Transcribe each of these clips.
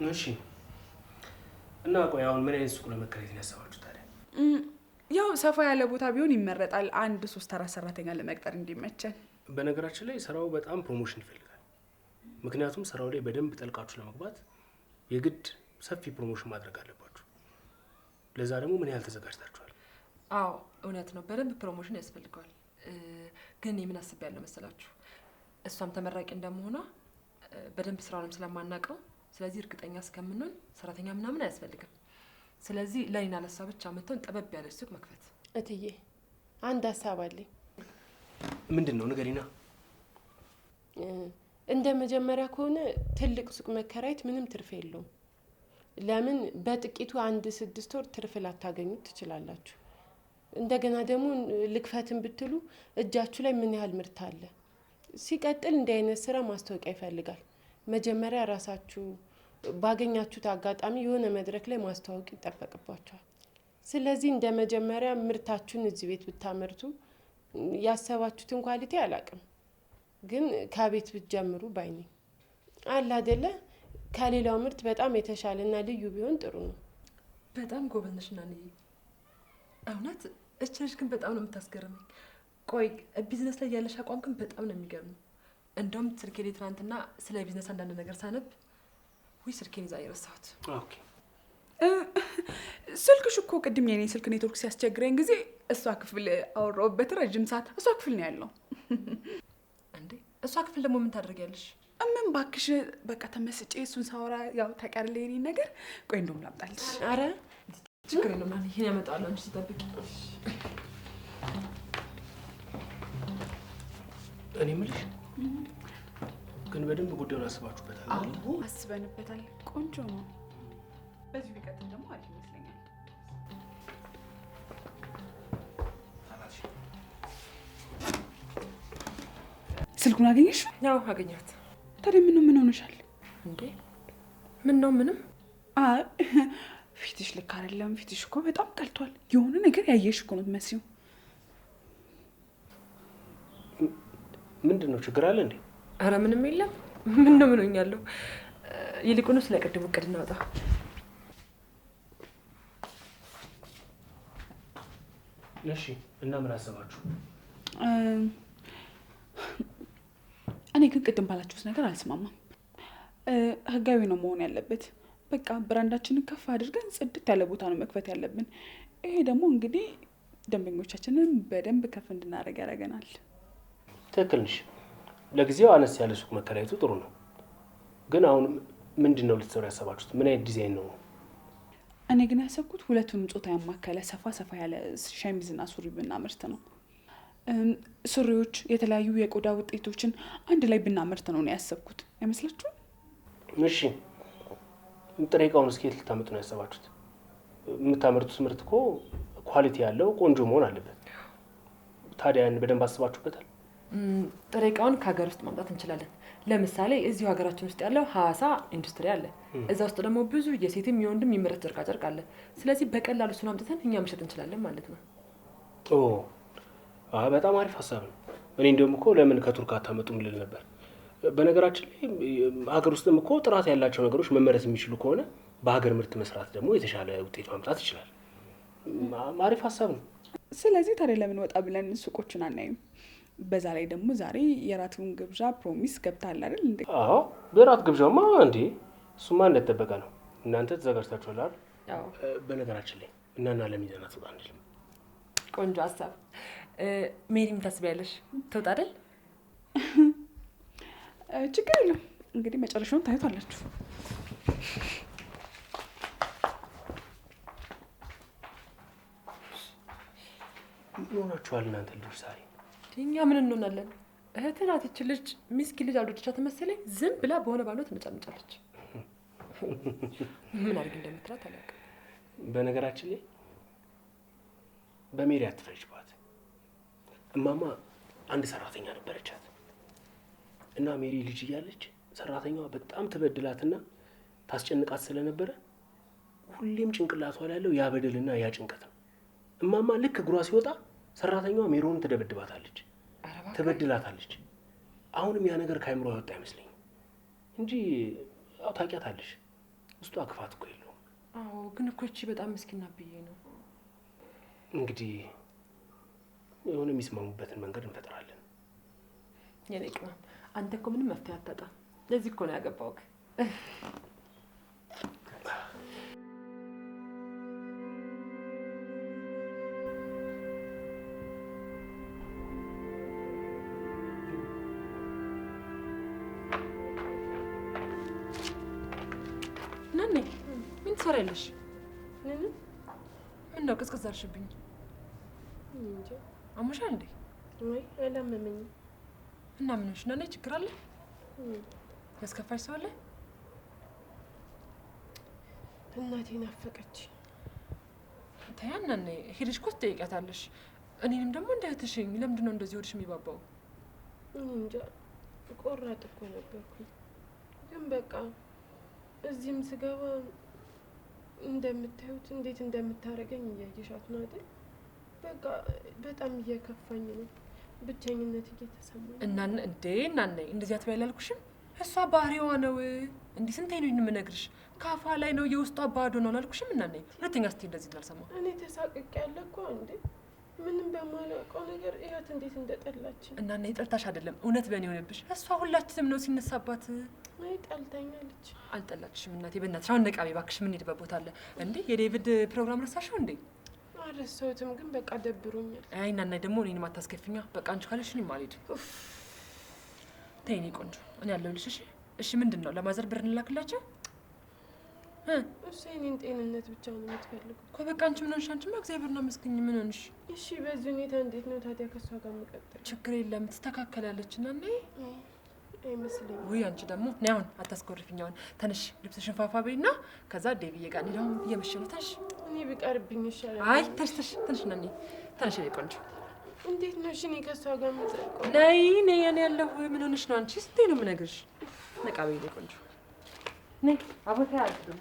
እሺ እና ቆይ አሁን ምን አይነት ሱቅ ለመከራየት ነው ያሰባችሁት ታዲያ? ያው ሰፋ ያለ ቦታ ቢሆን ይመረጣል። 1-3-4 ሰራተኛ ለመቅጠር እንዲመቸን። በነገራችን ላይ ስራው በጣም ፕሮሞሽን ይፈልጋል። ምክንያቱም ስራው ላይ በደንብ ጠልቃችሁ ለመግባት የግድ ሰፊ ፕሮሞሽን ማድረግ አለባችሁ። ለዛ ደግሞ ምን ያህል ተዘጋጅታችኋል? አዎ እውነት ነው፣ በደንብ ፕሮሞሽን ያስፈልገዋል። ግን ምን አስቤያለሁ መሰላችሁ? እሷም ተመራቂ እንደመሆኗ በደንብ ስራውንም ስለማናውቀው፣ ስለዚህ እርግጠኛ እስከምንሆን ሰራተኛ ምናምን አያስፈልግም። ስለዚህ ለኔና ለሷ ብቻ መተን ጠበብ ያለች ሱቅ መክፈት። እትዬ አንድ ሀሳብ አለኝ። ምንድን ነው ንገሪና። እንደ መጀመሪያ ከሆነ ትልቅ ሱቅ መከራየት ምንም ትርፍ የለውም። ለምን በጥቂቱ 1-6 ወር ትርፍ ላታገኙት ትችላላችሁ። እንደገና ደግሞ ልክፈትን ብትሉ እጃችሁ ላይ ምን ያህል ምርት አለ? ሲቀጥል እንዲህ አይነት ስራ ማስታወቂያ ይፈልጋል። መጀመሪያ ራሳችሁ ባገኛችሁት አጋጣሚ የሆነ መድረክ ላይ ማስተዋወቅ ይጠበቅባችኋል። ስለዚህ እንደ መጀመሪያ ምርታችሁን እዚህ ቤት ብታመርቱ ያሰባችሁትን ኳሊቲ አላቅም፣ ግን ከቤት ብትጀምሩ ባይ ነኝ። አለ አይደለ? ከሌላው ምርት በጣም የተሻለና ልዩ ቢሆን ጥሩ ነው። በጣም ጎበዝ ነሽ ናንዬ። እውነት እች ልጅ ግን በጣም ነው የምታስገርመኝ። ቆይ ቢዝነስ ላይ ያለሽ አቋም ግን በጣም ነው የሚገርመው። እንደውም ስልኬ ላይ ትናንትና ስለ ቢዝነስ አንዳንድ ነገር ሳነብ ስልኬን ይዛ የረሳሁት። ኦኬ ስልክሽ እኮ ቅድም የኔ ስልክ ኔትወርክ ሲያስቸግረኝ ጊዜ እሷ ክፍል አወራሁበት ረጅም ሰዓት። እሷ ክፍል ነው ያለው። እንዴ እሷ ክፍል ደግሞ ምን ታደርጊያለሽ? ምን ባክሽ፣ በቃ ተመስጬ እሱን ሳወራ ያው ታውቂያለሽ የኔን ነገር። ቆይ እንደውም ላምጣልሽ። አረ ችግር የለም ናንዬ፣ ይሄን ያመጣዋለሁ አንቺ ትጠብቂ። እኔ የምልሽ ግን በደንብ ጉዳዩን አስባችሁበታል? አዎ አስበንበታል። ቆንጆ ነው። በዚህ ቢቀጥል ደግሞ አሪፍ ይመስለኛል። ስልኩን አገኘሽ? ያው አገኘሁት። ታዲያ ምን ሆነሻል እንዴ? ምን ነው? ምንም። ፊትሽ ልክ አይደለም። ፊትሽ እኮ በጣም ቀልቷል። የሆነ ነገር ያየሽ እኮ ነው የምትመስዪው። ምንድን ነው? ችግር አለ እንዴ? አረ ምንም የለም። ምን ነው ምን ሆኛለሁ? ይልቁኑ ስለ ቅድሙ እቅድ እናውጣ። እሺ እና ምን አሰባችሁ? እኔ ግን ቅድም ባላችሁት ነገር አልስማማም። ህጋዊ ነው መሆን ያለበት። በቃ ብራንዳችንን ከፍ አድርገን ጽድት ያለ ቦታ ነው መክፈት ያለብን። ይሄ ደግሞ እንግዲህ ደንበኞቻችንን በደንብ ከፍ እንድናደርግ ያደርገናል። ትክክል ነሽ። ለጊዜው አነስ ያለ ሱቅ መከራየቱ ጥሩ ነው። ግን አሁን ምንድን ነው ልትሰሩ ያሰባችሁት? ምን አይነት ዲዛይን ነው? እኔ ግን ያሰብኩት ሁለቱንም ጾታ ያማከለ ሰፋ ያለ ሸሚዝና ሱሪ ብናመርት ነው። ሱሪዎች፣ የተለያዩ የቆዳ ውጤቶችን አንድ ላይ ብናመርት ነው ያሰብኩት። አይመስላችሁም? እሺ ጥሬ ዕቃውን እስከ የት ልታመጡ ነው ያሰባችሁት? የምታመርቱት ምርት እኮ ኳሊቲ ያለው ቆንጆ መሆን አለበት። ታዲያ ያን በደንብ አስባችሁበታል? ጥሬ ዕቃውን ከሀገር ውስጥ ማምጣት እንችላለን። ለምሳሌ እዚሁ ሀገራችን ውስጥ ያለው ሀዋሳ ኢንዱስትሪ አለ። እዛ ውስጥ ደግሞ ብዙ የሴትም የወንድም የሚመረት ጨርቃጨርቅ አለ። ስለዚህ በቀላሉ እሱን አምጥተን እኛ መሸጥ እንችላለን ማለት ነው። በጣም አሪፍ ሀሳብ ነው። እኔ እንደውም እኮ ለምን ከቱርክ አታመጡም ልል ነበር። በነገራችን ላይ ሀገር ውስጥም እኮ ጥራት ያላቸው ነገሮች መመረት የሚችሉ ከሆነ በሀገር ምርት መስራት ደግሞ የተሻለ ውጤት ማምጣት ይችላል። አሪፍ ሀሳብ ነው። ስለዚህ ታዲያ ለምን ወጣ ብለን ሱቆችን አናይም? በዛ ላይ ደግሞ ዛሬ የራቱን ግብዣ ፕሮሚስ ገብታል አይደል እንዴ? አዎ የራት ግብዣማ እንዴ እሱማ እንደተጠበቀ ነው። እናንተ ተዘጋጅታችኋል አይደል? አዎ። በነገራችን ላይ እናና ለሚዘናት ወጣ አንልም። ቆንጆ ሀሳብ። ሜሪም ታስቢያለሽ? ትወጣ አይደል? ችግር የለም እንግዲህ መጨረሻውን ታዩታላችሁ። ምን ሆናችኋል እናንተ ልጆች ዛሬ? እኛ ምን እንሆናለን? እህትህ ናት ይህች ልጅ። ሚስኪን ልጅ አልወደቻት መሰለኝ ዝም ብላ በሆነ ባልሆነ ትነጫነጫለች። ምን አድርግ እንደምትላት አላውቅም። በነገራችን ላይ በሜሪ አትፍረጅባት። እማማ አንድ ሰራተኛ ነበረቻት እና ሜሪ ልጅ እያለች ሰራተኛዋ በጣም ትበድላትና ታስጨንቃት ስለነበረ ሁሌም ጭንቅላቷ ላይ ያለው ያ በደልና ያ ጭንቀት ነው። እማማ ልክ እግሯ ሲወጣ ሰራተኛዋ ሜሮን ትደበድባታለች፣ ትበድላታለች። አሁንም ያ ነገር ከአይምሮ ያወጣ አይመስለኝም እንጂ ታውቂያታለሽ። ውስጧ ክፋት እኮ የለውም። አዎ ግን እኮ እቺ በጣም ምስኪና ብዬ ነው። እንግዲህ የሆነ የሚስማሙበትን መንገድ እንፈጥራለን። የኔ ቅመም አንተ እኮ ምንም መፍትሄ አታጣም። ለዚህ እኮ ነው ያገባሁህ። ናኔ ምን ትሰሪያለሽ? ምን ነው ቅዝቅዝ አልሽብኝ? እንጃ አሞሻል እንዴ? ወይ አላመመኝም። እና ምን ሆነሽ? ናኔ ችግር አለ? ያስከፋሽ ሰው አለ? እናቴ ናፈቀች። ተያ ናኔ ሄደሽ እኮ ትጠይቂያታለሽ። እኔንም ደግሞ እንዳትሽኝ። ለምንድን ነው እንደዚህ ሆድሽ የሚባባው? እንጃ ቆራጥ እኮ ነበርኩኝ። ግን በቃ እዚህም ስገባ እንደምታዩት እንዴት እንደምታረገኝ እያየሻት ነው አይደል? በቃ በጣም እየከፋኝ ነው። ብቸኝነት እየተሰማኝ እናን እንዴ እናኔ እንደዚህ አትበይ አላልኩሽም? እሷ ባህሪዋ ነው። እንዲህ ስንቴ ነው የምነግርሽ? ካፋ ላይ ነው የውስጧ ባዶ ነው አላልኩሽም? እናኔ ሁለተኛ ስትይ እንደዚህ እንዳልሰማ። እኔ ተሳቅቄ ያለ እኮ እንዴ ምንም በማላውቀው ነገር እያት እንዴት እንደጠላችን። እናኔ ጠልታሽ አይደለም እውነት በእኔ ሆነብሽ። እሷ ሁላችንም ነው ሲነሳባት። አይ ጠልታኛለች። አልጠላችሽም እናቴ። በእናትሽ አሁን ነቃቤ እባክሽ። የምንሄድበት ቦታ አለ እንዴ? የዴቪድ ፕሮግራም ረሳሽው እንዴ? አልረሳሁትም ግን በቃ ደብሮኛል። አይ እናና ደግሞ እኔንም አታስከፊኛ። በቃ አንቺ ካለሽ እኔም አልሄድም። ተይ የእኔ ቆንጆ እኔ አለሁልሽ። እሺ እሺ። ምንድን ነው ለማዘር ብር እንላክላቸው? እሱ የኔን ጤንነት ብቻ ነው የምትፈልገው እኮ። በቃ አንቺ ምን ሆንሽ? አንቺማ እግዚአብሔርን አመስግኝ። ምን ሆንሽ? እሺ በዚህ ሁኔታ እንዴት ነው ታዲያ ከእሷ ጋር የምቀጥለው? ችግር የለም ትስተካከላለች። እናኔ አይመስለኝም። ውይ አንቺ ደግሞ ነይ አሁን አታስኮርፊኝ። አሁን ተነሽ ልብስሽን ፋፋ በይና ከዛ ዴቪዬ ጋር እንሂድ። አሁን እየመሸ ነው። ተነሽ። እኔ ብቀርብኝ ይሻላል። አይ ተነሽ ተነሽ እናኔ ተነሽ የኔ ቆንጆ። እንዴት ነው እሺ እኔ ከእሷ ጋር የምጸድቀው? ነይ ነይ እኔ ያለሁ። ምን ሆነሽ ነው አንቺ? ስንቴ ነው የምነግርሽ? ነቃ በይ የኔ ቆንጆ። ነይ አቦታ ያድርም።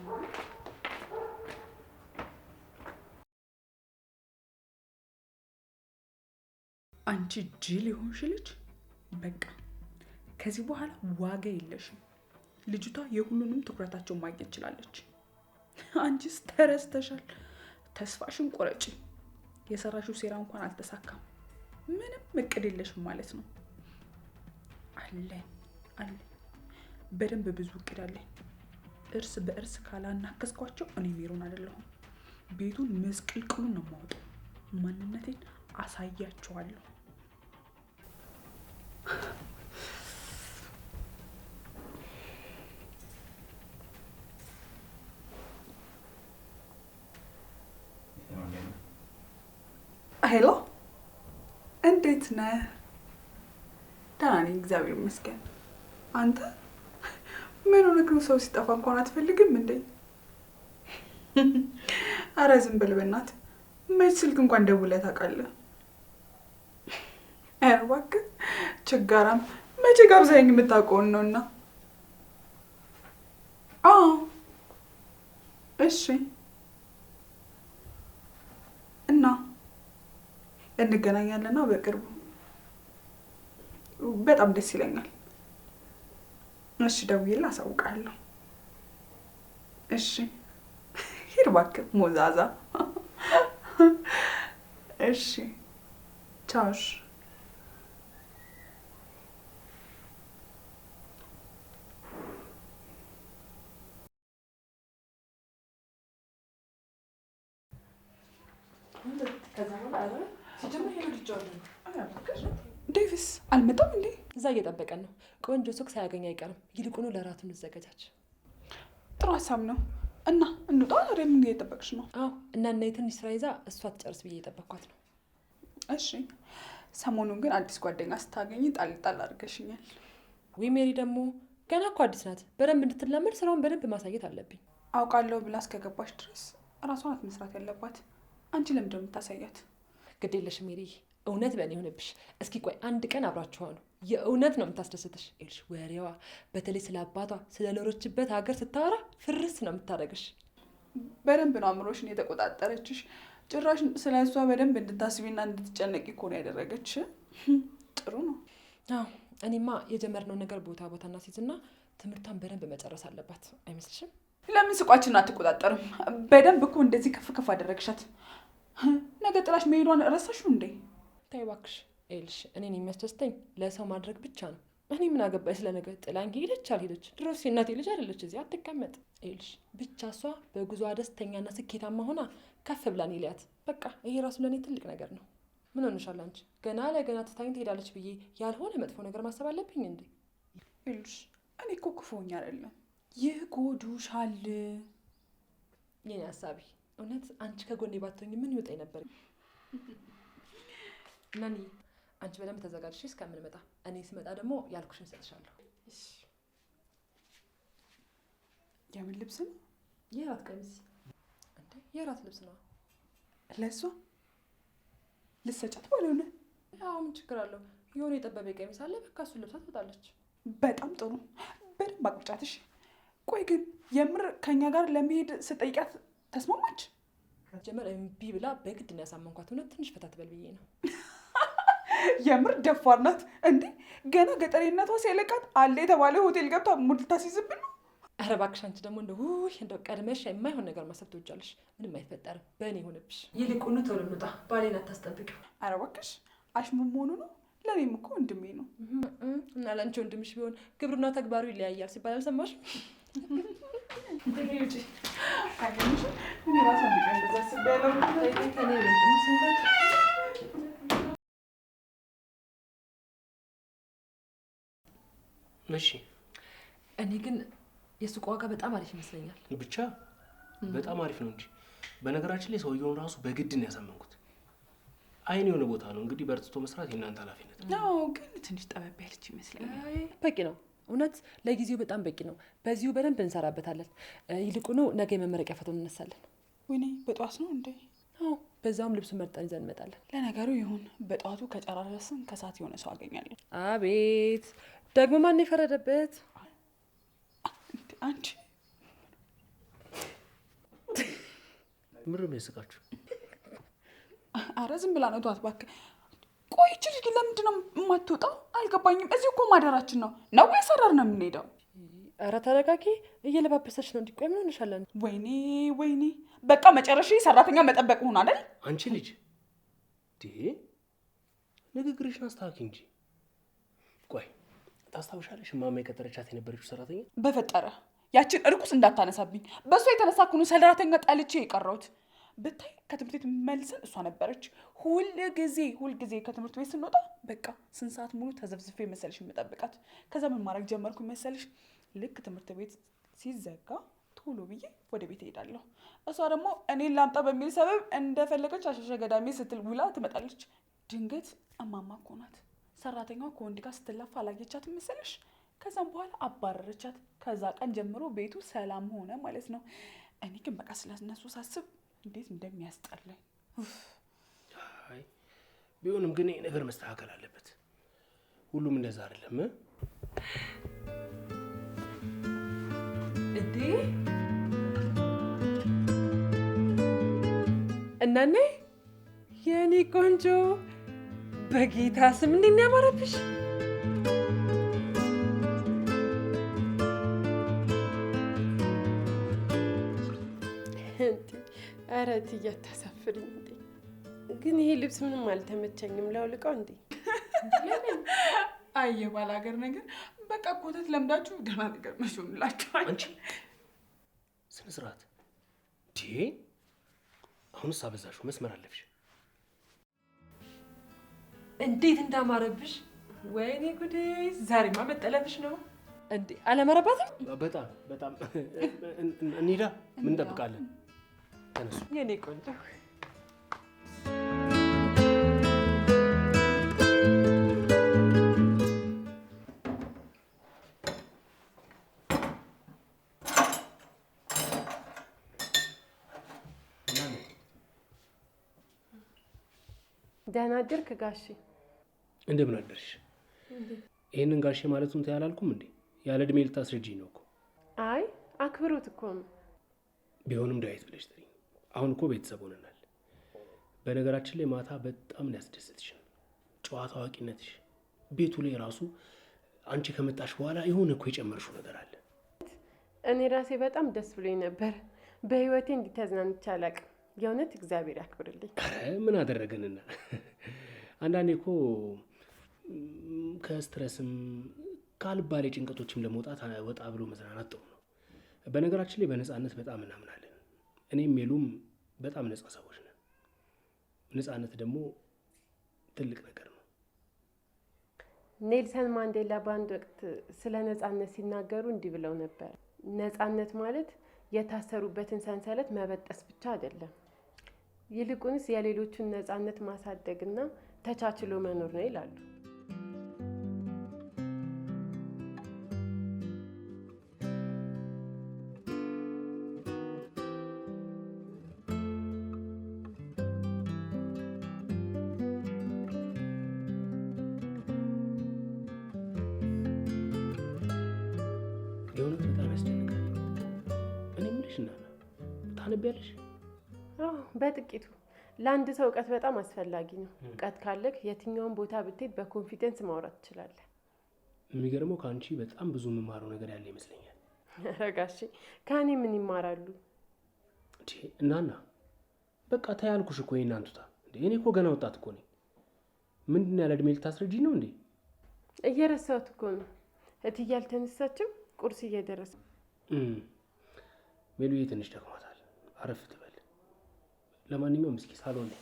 አንቺ ጅል የሆንሽ ልጅ በቃ ከዚህ በኋላ ዋጋ የለሽም። ልጅቷ የሁሉንም ትኩረታቸውን ማግኘት ትችላለች። አንቺስ ተረስተሻል። ተስፋሽን ቆረጪ። የሰራሽው ሴራ እንኳን አልተሳካም። ምንም እቅድ የለሽም ማለት ነው። አለኝ በደንብ ብዙ እቅድ አለኝ። እርስ በእርስ ካላናከስኳቸው እኔ ሜሮን አይደለሁም። ቤቱን መስቅልቅሉን ነው የማወጣው። ማንነቴን አሳያቸዋለሁ። ሄሎ፣ እንዴት ነህ? ደህና ነኝ እግዚአብሔር ይመስገን። አንተ ምን ሆነህ ነው? ሰው ሲጠፋ እንኳን አትፈልግም እንዴ? አረ ዝም በል በእናትህ። መች ስልክ እንኳን ደውለህ ታውቃለህ? ኧረ እባክህ ችጋራም። መቼ ጋብዘኸኝ የምታውቀውን ነውና። አዎ እሺ። እና እንገናኛለና በቅርቡ። በጣም ደስ ይለኛል። እሺ ደውዬልህ አሳውቅሃለሁ። እሺ ሂድ እባክህ ሞዛዛ። እሺ ቻው። ዴቪስ አልመጣም እንዴ? እዛ እየጠበቀን ነው። ቆንጆ ሱቅ ሳያገኝ አይቀርም። ይልቁኑ ለራቱ እንዘጋጃች። ጥሩ ሀሳብ ነው። እና እንውጣ። ዛሬ ምን እየጠበቅሽ ነው? አዎ እና ትንሽ ስራ ይዛ እሷ ትጨርስ ብዬ እየጠበቅኳት ነው። እሺ። ሰሞኑን ግን አዲስ ጓደኛ ስታገኝ ጣል ጣል አድርገሽኛል። ወይ ሜሪ ደግሞ ገና እኮ አዲስ ናት። በደንብ እንድትላመድ ስራውን በደንብ ማሳየት አለብኝ። አውቃለሁ ብላ እስከገባሽ ድረስ እራሷ ናት መስራት ያለባት። አንቺ ለምንድን ነው የምታሳያት? ግድ የለሽ ሜሪ፣ እውነት በእኔ ሆነብሽ። እስኪ ቆይ አንድ ቀን አብራችሁ ነው የእውነት ነው የምታስደስትሽ። ይልሽ ወሬዋ በተለይ ስለ አባቷ ስለ ኖሮችበት ሀገር ስታወራ ፍርስ ነው የምታደርግሽ። በደንብ ነው አእምሮሽን የተቆጣጠረችሽ። ጭራሽ ስለ እሷ በደንብ እንድታስቢና እንድትጨነቂ እኮ ነው ያደረገች። ጥሩ ነው። አዎ እኔማ የጀመርነው ነገር ቦታ እናስይዝና ትምህርቷን በደንብ መጨረስ አለባት። አይመስልሽም? ለምን ስቋችን አትቆጣጠርም? በደንብ እኮ እንደዚህ ከፍ ከፍ አደረግሻት። ነገ ጥላሽ መሄዷን ረሳሽው እንዴ? ተይ እባክሽ ይኸውልሽ፣ እኔን የሚያስደስተኝ ለሰው ማድረግ ብቻ ነው። እኔ ምን አገባኝ ስለ ነገ ጥላኝ ሄደች አልሄደች? ድሮስ የእናቴ ልጅ አይደለች እዚህ አትቀመጥ። ይኸውልሽ ብቻ እሷ በጉዞዋ ደስተኛና ስኬታማ ሆና ከፍ ብላን ይልያት። በቃ ይሄ ራሱ ለእኔ ትልቅ ነገር ነው። ምን ሆነሻል አንቺ? ገና ለገና ትታኝ ትሄዳለች ብዬ ያልሆነ መጥፎ ነገር ማሰብ አለብኝ እንዴ? ይኸውልሽ እኔ እኮ ክፉኛ አይደለም፣ ይጎዱሻል። የኔ ሀሳቢ እውነት አንቺ ከጎኔ ባትሆኝ ምን ይወጣኝ ነበር? ናኒ አንቺ በደንብ ተዘጋጅሽ እስከምንመጣ። እኔ ስመጣ ደግሞ ያልኩሽን እሰጥሻለሁ። የምን ልብስ ነው? የራት ቀሚስ። እንዴ የራት ልብስ ነው። ለእሷ ልትሰጫት ባልሆነ? ያው ምን ችግር አለው? የሆነ የጠበበ ቀሚስ አለ፣ በቃ እሱን ለብሳ ትወጣለች። በጣም ጥሩ፣ በደንብ አቅርጫትሽ። ቆይ ግን የምር ከኛ ጋር ለመሄድ ስጠይቃት ተስማማች? ጀመር እምቢ ብላ በግድ ነው ያሳመንኳት። እውነት ትንሽ ፈታ ትበል ብዬ ነው። የምር ደፋር ናት እንዴ! ገና ገጠሬነቷ ሲያለቃት አለ የተባለ ሆቴል ገብታ ሙድ ልታስይዝብን ነው። ኧረ እባክሽ አንቺ ደግሞ እንደው ቀድመሽ የማይሆን ነገር ማሰብ ትወጃለሽ። ምንም አይፈጠርም፣ በእኔ ሆነብሽ። ይልቁኑ ቶሎ እንውጣ፣ ባሌን አታስጠብቂው። ኧረ እባክሽ አሽሙ መሆኑ ነው። ለእኔም እኮ ወንድሜ ነው። እና ለአንቺ ወንድምሽ ቢሆን ግብርና ተግባሩ ይለያያል ሲባል አልሰማሽም? እሺ እኔ ግን የሱቅ ዋጋ በጣም አሪፍ ይመስለኛል። ብቻ በጣም አሪፍ ነው እንጂ በነገራችን ላይ ሰውየውን ራሱ በግድ ነው ያሳመንኩት። አይን የሆነ ቦታ ነው እንግዲህ፣ በርትቶ መስራት የእናንተ ኃላፊነት ነው። ግን ትንሽ ጠበብ ያለች ይመስለኛል። በቂ ነው እውነት፣ ለጊዜው በጣም በቂ ነው። በዚሁ በደንብ እንሰራበታለን። ይልቁኑ ነገ የመመረቂያ ፎቶ እንነሳለን። ወይኔ በጠዋት ነው እንዴ? አዎ፣ በዛውም ልብሱን መርጠን ይዘን እንመጣለን። ለነገሩ ይሁን፣ በጠዋቱ ከጨራረስን ከሰዓት የሆነ ሰው አገኛለሁ። አቤት ደግሞ ማን የፈረደበት? አንቺ ምንም ያስቃችሁ? አረ ዝም ብላ ነው። ተዋት እባክህ። ቆይ ይቺ ልጅ ለምንድን ነው የማትወጣው? አልገባኝም። እዚህ እኮ ማደራችን ነው ነው ወይስ ሰራር ነው የምንሄደው? ኧረ ተረጋጊ፣ እየለባበሰች ነው። እንዲቆይ ምን ሆነሻለን? ወይኔ ወይኔ፣ በቃ መጨረሻ ሰራተኛ መጠበቅ ሆነ አይደል? አንቺ ልጅ ንግግርሽን አስተካክይ እንጂ። ቆይ ታስታውሻለሽ እማማ የቀጠረቻት የነበረችው ሰራተኛ? በፈጠረ ያችን እርኩስ እንዳታነሳብኝ። በእሷ የተነሳ እኮ ነው ሰራተኛ ጠልቼ የቀረሁት። ብታይ ከትምህርት ቤት መልሰን እሷ ነበረች ሁልጊዜ ከትምህርት ቤት ስንወጣ በቃ ስንት ሰዓት ሙሉ ተዘብዝፌ መሰልሽ የምጠብቃት። ከዛ ምን ማድረግ ጀመርኩ መሰልሽ? ልክ ትምህርት ቤት ሲዘጋ ቶሎ ብዬ ወደ ቤት እሄዳለሁ። እሷ ደግሞ እኔን ላምጣ በሚል ሰበብ እንደፈለገች አሸሸ ገዳሜ ስትል ውላ ትመጣለች። ድንገት እማማ እኮ ናት ሰራተኛዋ ከወንድ ጋር ስትላፋ አላየቻትም መሰለሽ? ከዛም በኋላ አባረረቻት። ከዛ ቀን ጀምሮ ቤቱ ሰላም ሆነ ማለት ነው። እኔ ግን በቃ ስለነሱ ሳስብ እንዴት እንደሚያስጠላኝ። አይ ቢሆንም ግን ይሄ ነገር መስተካከል አለበት። ሁሉም እንደዛ አይደለም እንዴ? እናኔ የኔ ቆንጆ በጌታ ስም እንዴት ነው ያማረብሽ! ኧረ እትዬ አታሳፍሪኝ እንዴ! ግን ይሄ ልብስ ምንም አልተመቸኝም። ላውልቀው እንዴ? አየ ባል ሀገር ነገር በቃ ኮተት ለምዳችሁ ደህና ነገር መሾንላችኋል። አንቺ ስነ ስርዓት አሁንስ አበዛሽው፣ መስመር አለፍሽ። እንዴት እንዳማረብሽ! ወይኔ ጉዴ! ዛሬማ መጠለፍሽ ነው እንዴ? አላማረባትም? በጣም እንሂዳ። ምን እንጠብቃለን? ተነሱ የኔ ቆንጆ። ደህና አደርክ ጋሼ? እንደምን አደርሽ? ይሄንን ጋሼ ማለቱን ታያላልኩም እንዴ? ያለ እድሜ ልታስረጂኝ ነው እኮ። አይ አክብሮት እኮ ነው። ቢሆንም ዳዊት ብለሽ ጥሪኝ። አሁን እኮ ቤተሰብ ሆነናል። በነገራችን ላይ ማታ በጣም ያስደስትሽ ጨዋታ አዋቂነትሽ። ቤቱ ላይ ራሱ አንቺ ከመጣሽ በኋላ የሆነ እኮ የጨመርሽው ነገር አለ። እኔ ራሴ በጣም ደስ ብሎኝ ነበር። በህይወቴ እንዲተዝናንቼ አላውቅም። የእውነት እግዚአብሔር ያክብርልኝ። ምን አደረገንና? አንዳንዴ እኮ ከስትረስም ካልባሌ ጭንቀቶችም ለመውጣት ወጣ ብሎ መዝናናት ጥሩ ነው። በነገራችን ላይ በነፃነት በጣም እናምናለን። እኔም ሜሉም በጣም ነፃ ሰዎች ነን። ነፃነት ደግሞ ትልቅ ነገር ነው። ኔልሰን ማንዴላ በአንድ ወቅት ስለ ነፃነት ሲናገሩ እንዲህ ብለው ነበር። ነፃነት ማለት የታሰሩበትን ሰንሰለት መበጠስ ብቻ አይደለም፣ ይልቁንስ የሌሎቹን ነፃነት ማሳደግና ተቻችሎ መኖር ነው ይላሉ። የእውነት በጣም ያስደንቃል። እኔ የምልሽ እናና ታነቢያለሽ? በጥቂቱ ለአንድ ሰው እውቀት በጣም አስፈላጊ ነው። እውቀት ካለህ የትኛውን ቦታ ብትሄድ በኮንፊደንስ ማውራት ትችላለህ። የሚገርመው ከአንቺ በጣም ብዙ የምማረው ነገር ያለ ይመስለኛል። ረጋሺ ከእኔ ምን ይማራሉ? እናና በቃ ታያልኩሽ እኮ እናንቱታ እንዴ! እኔ እኮ ገና ወጣት እኮ ነኝ። ምንድን ያለ እድሜ ልታስረጂኝ ነው እንዴ? እየረሳሁት እኮ ነው። እትዬ አልተነሳችም? ቁርስ እየደረሰ ሜሉዬ ትንሽ ደክሟታል፣ አረፍ ትበል። ለማንኛውም እስኪ ሳሎን ላይ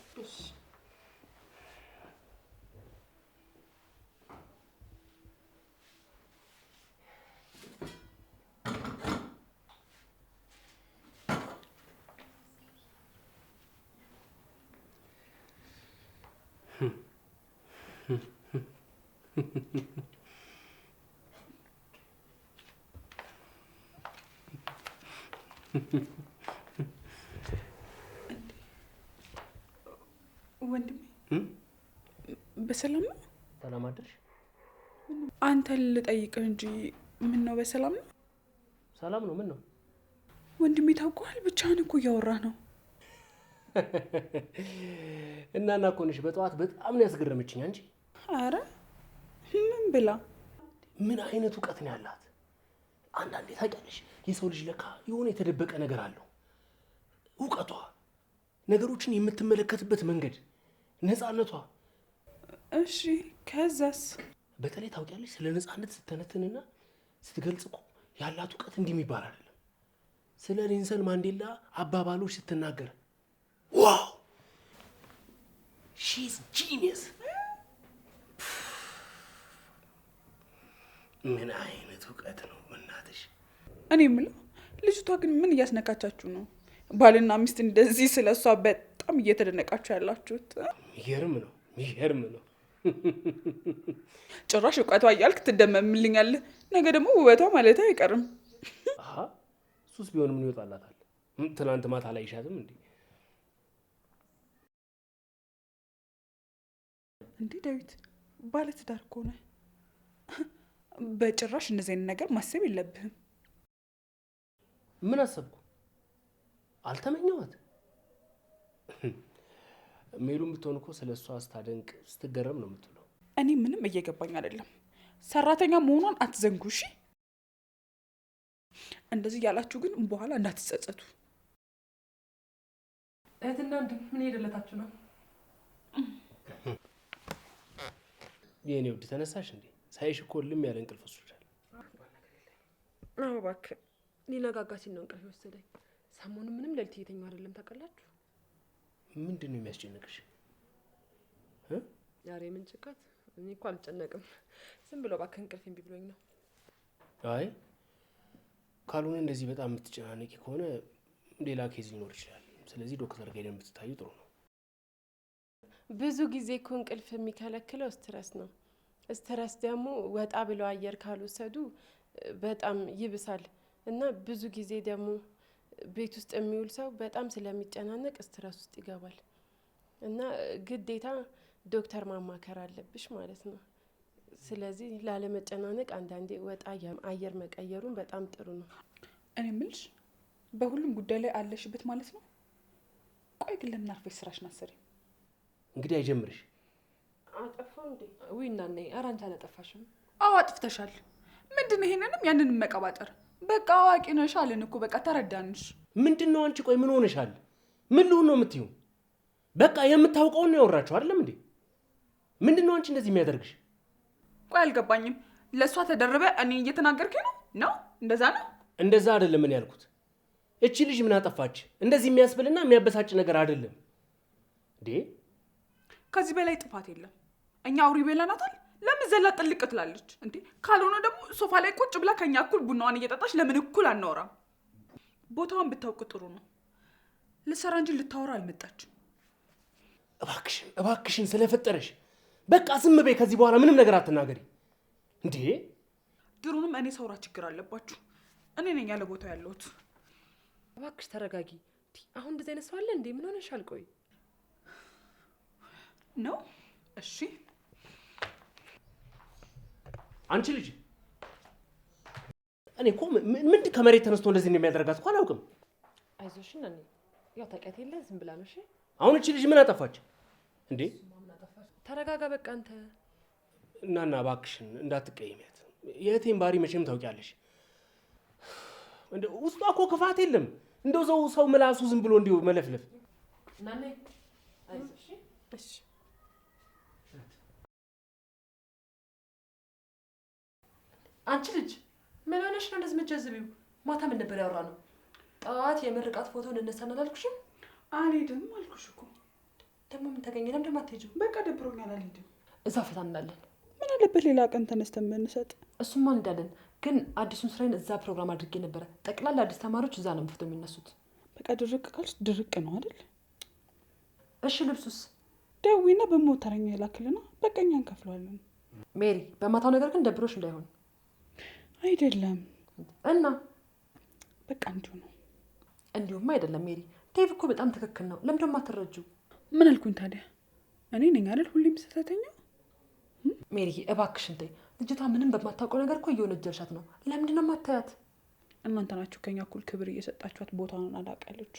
ወንድሜ በሰላም ነው? ሰላም አደርሽ? አንተን ልጠይቅህ እንጂ ምን ነው በሰላም ነው? ሰላም ነው። ምን ነው ወንድሜ? ታውቀዋል፣ ብቻህን እኮ እያወራህ ነው። እናና እኮ ነሽ በጠዋት በጣም ነው ያስገረመችኝ። አንቺ አረ ምን ብላ? ምን አይነት እውቀት ነው ያላት? አንዳንዴ ታውቂያለሽ የሰው ልጅ ለካ የሆነ የተደበቀ ነገር አለው። እውቀቷ፣ ነገሮችን የምትመለከትበት መንገድ፣ ነፃነቷ። እሺ ከዛስ? በተለይ ታውቂያለሽ ስለ ነፃነት ስተነትንና ስትገልጽ እኮ ያላት እውቀት እንዲህ የሚባል አይደለም። ስለ ኔልሰን ማንዴላ አባባሎች ስትናገር ዋው ሺዝ ጂኒየስ። ምን አይነት እውቀት ነው እናትሽ! እኔ የምለው ልጅቷ ግን ምን እያስነካቻችሁ ነው? ባልና ሚስት እንደዚህ ስለ እሷ በጣም እየተደነቃችሁ ያላችሁት? ሚገርም ነው፣ ሚገርም ነው። ጭራሽ እውቀቷ እያልክ ትደመምልኛለህ። ነገ ደግሞ ውበቷ ማለት አይቀርም። እሱስ ቢሆን ምን ይወጣላታል? ትናንት ማታ ላይ ይሻትም እንዴ? እንዴ ዳዊት ባለትዳር ከሆነ በጭራሽ እንደዚህ አይነት ነገር ማሰብ የለብህም። ምን አሰብኩ? አልተመኘዋት። ሜሉን ብትሆን እኮ ስለ እሷ ስታደንቅ ስትገረም ነው የምትውለው። እኔ ምንም እየገባኝ አይደለም። ሰራተኛ መሆኗን አትዘንጉ እሺ። እንደዚህ ያላችሁ ግን በኋላ እንዳትጸጸቱ። እህትና ወንድም ምን ሄደለታችሁ ነው? የኔ ውድ ተነሳሽ እንዴ? ሳይሽ እኮ ልም ያለ እንቅልፍ ወስዶሻል። አዎ እባክህ፣ ሊነጋጋ ሲል ነው እንቅልፍ የወሰደኝ። ሰሞኑን ምንም ሌሊት እየተኛሁ አይደለም ታውቃላችሁ። ምንድን ነው የሚያስጨንቅሽ? ዛሬ ምን ጭንቀት? እኔ እኮ አልጨነቅም። ዝም ብሎ እባክህ እንቅልፍ እምቢ ብሎኝ ነው። አይ ካልሆነ እንደዚህ በጣም የምትጨናነቂ ከሆነ ሌላ ኬዝ ሊኖር ይችላል። ስለዚህ ዶክተር ጋር ሄደን ብትታዩ ጥሩ ነው። ብዙ ጊዜ እኮ እንቅልፍ የሚከለክለው ስትረስ ነው። ስትረስ ደግሞ ወጣ ብለው አየር ካልወሰዱ በጣም ይብሳል እና ብዙ ጊዜ ደግሞ ቤት ውስጥ የሚውል ሰው በጣም ስለሚጨናነቅ ስትረስ ውስጥ ይገባል እና ግዴታ ዶክተር ማማከር አለብሽ ማለት ነው። ስለዚህ ላለመጨናነቅ አንዳንዴ ወጣ አየር መቀየሩን በጣም ጥሩ ነው። እኔ የምልሽ በሁሉም ጉዳይ ላይ አለሽበት ማለት ነው? ቆይ ግን ለምን አርፈሽ ስራሽን አትሰሪም? እንግዲህ አይጀምርሽ። አጠፋው እንዴ? ውይ እናኔ፣ ኧረ አንቺ አላጠፋሽም። አዎ አጥፍተሻል። ምንድን ነው ይሄንንም ያንንም መቀባጠር? በቃ አዋቂ ነሽ አለን እኮ በቃ ተረዳንሽ። ምንድነው አንቺ? ቆይ ምን ሆነሻል? ምን ልሁን ነው የምትይው? በቃ የምታውቀውን ነው ያወራችሁ አይደለም እንዴ? ምንድነው አንቺ እንደዚህ የሚያደርግሽ? ቆይ አልገባኝም። ለእሷ ተደረበ እኔ እየተናገርከኝ ነው? እንደዛ ነው? እንደዛ አይደለም ምን ያልኩት። እቺ ልጅ ምን አጠፋች? እንደዚህ የሚያስብልና የሚያበሳጭ ነገር አይደለም እንዴ። ከዚህ በላይ ጥፋት የለም። እኛ አውሪ ቤላናታል። ለምን ዘላ ጥልቅ ትላለች እንዴ? ካልሆነ ደግሞ ሶፋ ላይ ቁጭ ብላ ከኛ እኩል ቡናዋን እየጠጣች ለምን እኩል አናወራም? ቦታዋን ብታውቅ ጥሩ ነው። ልሰራ እንጂ ልታወራ አልመጣችም። እባክሽን ስለፈጠረሽ በቃ ዝም በይ። ከዚህ በኋላ ምንም ነገር አትናገሪ እንዴ። ድሩንም እኔ ሰውራ ችግር አለባችሁ። እኔ ነኝ ያለ ቦታው ያለሁት። እባክሽ ተረጋጊ። አሁን እንደዚህ አይነት ሰው አለ እንዴ? ምን ሆነሻል? ቆይ ነው እሺ። አንቺ ልጅ እኔ እኮ ምንድን ከመሬት ተነስቶ እንደዚህ እንደሚያደርጋት እኮ አላውቅም። አይዞሽ ነን። ያው ታውቂያት የለ ዝም ብላ ነው። እሺ አሁን እቺ ልጅ ምን አጠፋች እንዴ? ተረጋጋ በቃ አንተ። እናና እባክሽን እንዳትቀይሚያት። የእህቴን ባህሪ መቼም ታውቂያለሽ። እንዴ ውስጧ እኮ ክፋት የለም። እንደው ሰው ምላሱ ዝም ብሎ እንዲሁ መለፍለፍ። እናኔ አይዞሽ። እሺ አንቺ ልጅ ምን ሆነሽ ነው እንደዚህ የምትጀዝቢው? ማታ ምን ነበር ያወራነው? ጠዋት የምርቃት ፎቶ እንነሳና አላልኩሽም? አልሄድም አልኩሽ እኮ። ደግሞ ምን ተገኘ? ለምን ደግሞ አትሄጂም? በቃ ደብሮኛል፣ አልሄድም። እዛ ፈታ እንላለን። ምን አለበት ሌላ ቀን ተነስተን ብንሰጥ? እሱማ እንዳለን፣ ግን አዲሱን ስራዬን እዛ ፕሮግራም አድርጌ ነበረ። ጠቅላላ አዲስ ተማሪዎች እዛ ነው ፎቶ የሚነሱት። በቃ ድርቅ ካልሽ ድርቅ ነው አይደል? እሺ ልብሱስ? ደዊና በሞተረኛ ይላክልና በቃ እኛ እንከፍለዋለን። ሜሪ፣ በማታው ነገር ግን ደብሮሽ እንዳይሆን። አይደለም እና በቃ እንዲሁ ነው። እንዲሁም አይደለም ሜሪ። ዴቭ እኮ በጣም ትክክል ነው። ለምን ደግሞ አትረጂው? ምን አልኩኝ ታዲያ? እኔ ነኝ አይደል ሁሌም ስህተተኛ? ሜሪ እባክሽን ተይ። ልጅቷ ምንም በማታውቀው ነገር እኮ እየወነጀልሻት ነው። ለምንድን ነው የማታያት? እናንተ ናችሁ ከኛ እኩል ክብር እየሰጣችኋት ቦታውን አላውቃለች።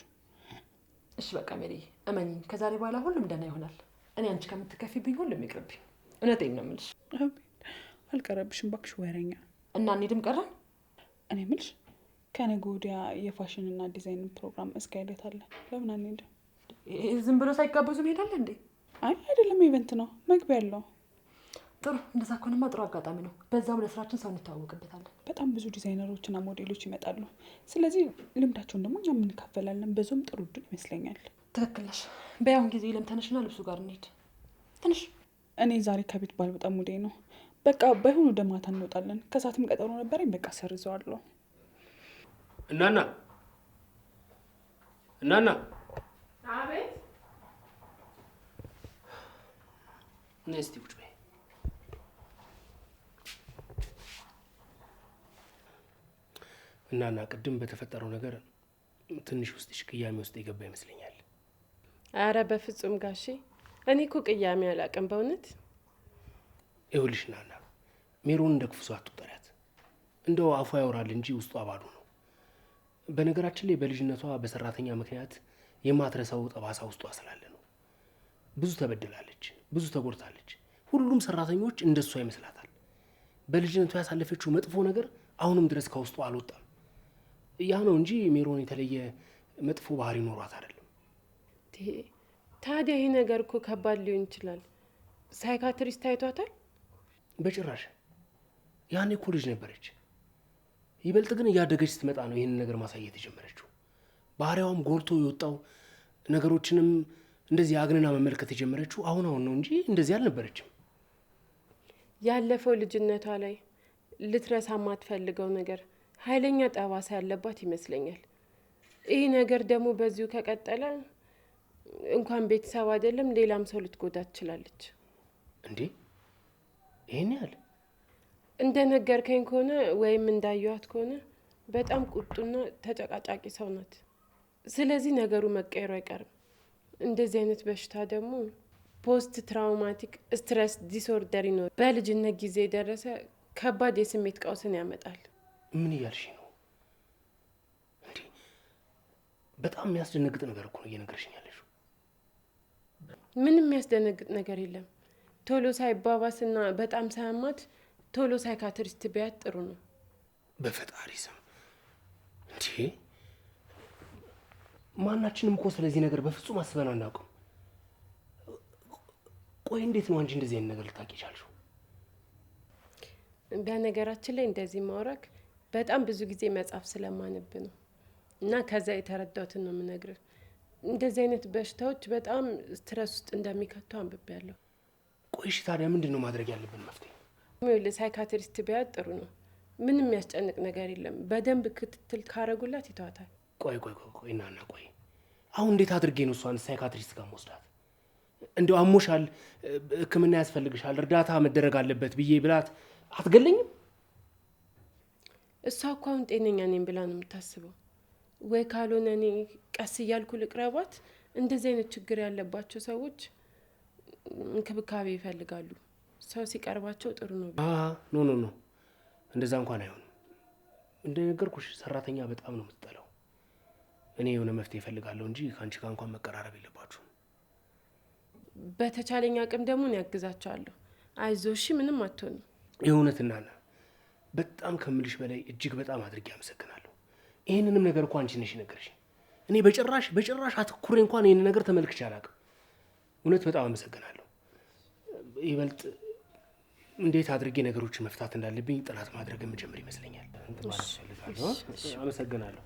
እሺ በቃ ሜሪ እመኚኝ፣ ከዛሬ በኋላ ሁሉም ደህና ይሆናል። እኔ አንቺ ከምትከፊብኝ ሁሉም ይቅርብኝ። እውነቴን ነው የምልሽ። አልቀረብሽም እባክሽ ወሬኛ። እና እንሂድም ቀረን። እኔ የምልሽ ከነገ ወዲያ የፋሽንና ዲዛይን ፕሮግራም እስካይደታለ ለምን አንሄድም? ዝም ብሎ ሳይጋበዙ መሄዳለ እንዴ? አይ አይደለም፣ ኢቨንት ነው፣ መግቢያ ያለው። ጥሩ፣ እንደዛ ከሆነማ ጥሩ አጋጣሚ ነው። በዛው ለስራችን ሰው እንተዋወቅበታለን። በጣም ብዙ ዲዛይነሮችና ሞዴሎች ይመጣሉ። ስለዚህ ልምዳቸውን ደግሞ እኛ እንካፈላለን። በዞም ጥሩ እድል ይመስለኛል። ትክክል ነሽ። በያሁን ጊዜ ለምተነሽና ልብሱ ጋር እንሂድ። ትንሽ እኔ ዛሬ ከቤት ባልወጣ ሙዴ ነው። በቃ ባይሆን ወደ ማታ እንወጣለን። ከሰዓትም ቀጠሮ ነበረኝ። በቃ ሰርዘዋለሁ። እናና አቤት። ነይ እስቲ ቁጭ በይ። እናና ቅድም በተፈጠረው ነገር ትንሽ ውስጥሽ ቅያሜ ውስጥ የገባ ይመስለኛል። አረ በፍጹም ጋሼ፣ እኔ እኮ ቅያሜ አላውቅም በእውነት። ይኸውልሽ ናና ሜሮን እንደ ክፉ ሰው አትቁጠሪያት። እንደው አፏ ያወራል እንጂ ውስጧ ባዶ ነው። በነገራችን ላይ በልጅነቷ በሰራተኛ ምክንያት የማትረሳው ጠባሳ ውስጧ ስላለ ነው። ብዙ ተበድላለች፣ ብዙ ተጎድታለች። ሁሉም ሰራተኞች እንደሷ ይመስላታል። በልጅነቷ ያሳለፈችው መጥፎ ነገር አሁንም ድረስ ከውስጧ አልወጣም። ያ ነው እንጂ ሜሮን የተለየ መጥፎ ባህሪ ኖሯት አይደለም። ታዲያ ይህ ነገር እኮ ከባድ ሊሆን ይችላል። ሳይካትሪስት አይቷታል? በጭራሽ። ያኔ እኮ ልጅ ነበረች። ይበልጥ ግን እያደገች ስትመጣ ነው ይህንን ነገር ማሳየት የጀመረችው። ባህሪያውም ጎልቶ የወጣው ነገሮችንም እንደዚህ አግንና መመልከት የጀመረችው አሁን ነው እንጂ እንደዚህ አልነበረችም። ያለፈው ልጅነቷ ላይ ልትረሳ የማትፈልገው ነገር ኃይለኛ ጠባሳ ያለባት ይመስለኛል። ይህ ነገር ደግሞ በዚሁ ከቀጠለ እንኳን ቤተሰብ አይደለም ሌላም ሰው ልትጎዳ ትችላለች። እንዴ ይሄን ያህል? እንደነገርከኝ ከሆነ ወይም እንዳየኋት ከሆነ በጣም ቁጡና ተጨቃጫቂ ሰው ናት። ስለዚህ ነገሩ መቀየሩ አይቀርም። እንደዚህ አይነት በሽታ ደግሞ ፖስት ትራውማቲክ ስትረስ ዲስኦርደር ይኖር፣ በልጅነት ጊዜ የደረሰ ከባድ የስሜት ቀውስን ያመጣል። ምን እያልሽ ነው? እንዴ በጣም የሚያስደነግጥ ነገር እኮ ነው እየነገርሽኝ ያለሽው። ምንም የሚያስደነግጥ ነገር የለም። ቶሎ ሳይባባስና በጣም ሳያማት ቶሎ ሳይካትሪስት ቢያት ጥሩ ነው። በፈጣሪ ስም ማናችንም እኮ ስለዚህ ነገር በፍጹም አስበን አናውቅም። ቆይ እንዴት ነው አንቺ እንደዚህ አይነት ነገር ልታውቂ ቻልሽው? በነገራችን ላይ እንደዚህ ማውራክ በጣም ብዙ ጊዜ መጽሐፍ ስለማነብ ነው እና ከዛ የተረዳሁትን ነው የምነግርህ። እንደዚህ አይነት በሽታዎች በጣም ስትረስ ውስጥ እንደሚከቱ አንብቤያለሁ። ቆይ እሺ ታዲያ ምንድን ነው ማድረግ ያለብን መፍትሄ? ሳይካትሪስት ቢያት ጥሩ ነው። ምንም የሚያስጨንቅ ነገር የለም። በደንብ ክትትል ካረጉላት ይተዋታል። ቆይ እናና ቆይ አሁን እንዴት አድርጌ ነው እሷን ሳይካትሪስት ጋር መወስዳት? እንደው አሞሻል፣ ሕክምና ያስፈልግሻል፣ እርዳታ መደረግ አለበት ብዬ ብላት አትገለኝም? እሷ እኮ አሁን ጤነኛ ነኝ ብላ ነው የምታስበው። ወይ ካልሆነ እኔ ቀስ እያልኩ ልቅረባት። እንደዚህ አይነት ችግር ያለባቸው ሰዎች እንክብካቤ ይፈልጋሉ። ሰው ሲቀርባቸው ጥሩ ነው። ኖ እንደዛ እንኳን አይሆንም። እንደነገርኩሽ ሰራተኛ በጣም ነው የምትጠላው። እኔ የሆነ መፍትሄ እፈልጋለሁ እንጂ ከአንቺ ጋር እንኳን መቀራረብ የለባችሁም። በተቻለኝ አቅም ደግሞ ያግዛቸዋለሁ። አይዞሽ፣ ምንም አትሆንም። የእውነትና በጣም ከምልሽ በላይ እጅግ በጣም አድርጌ አመሰግናለሁ። ይህንንም ነገር እኮ አንቺ ነሽ ነገርሽ። እኔ በጭራሽ አትኩሬ እንኳን ይህን ነገር ተመልክቼ አላውቅም። እውነት በጣም አመሰግናለሁ። ይበልጥ እንዴት አድርጌ ነገሮችን መፍታት እንዳለብኝ ጥናት ማድረግ የምጀምር ይመስለኛል። አመሰግናለሁ።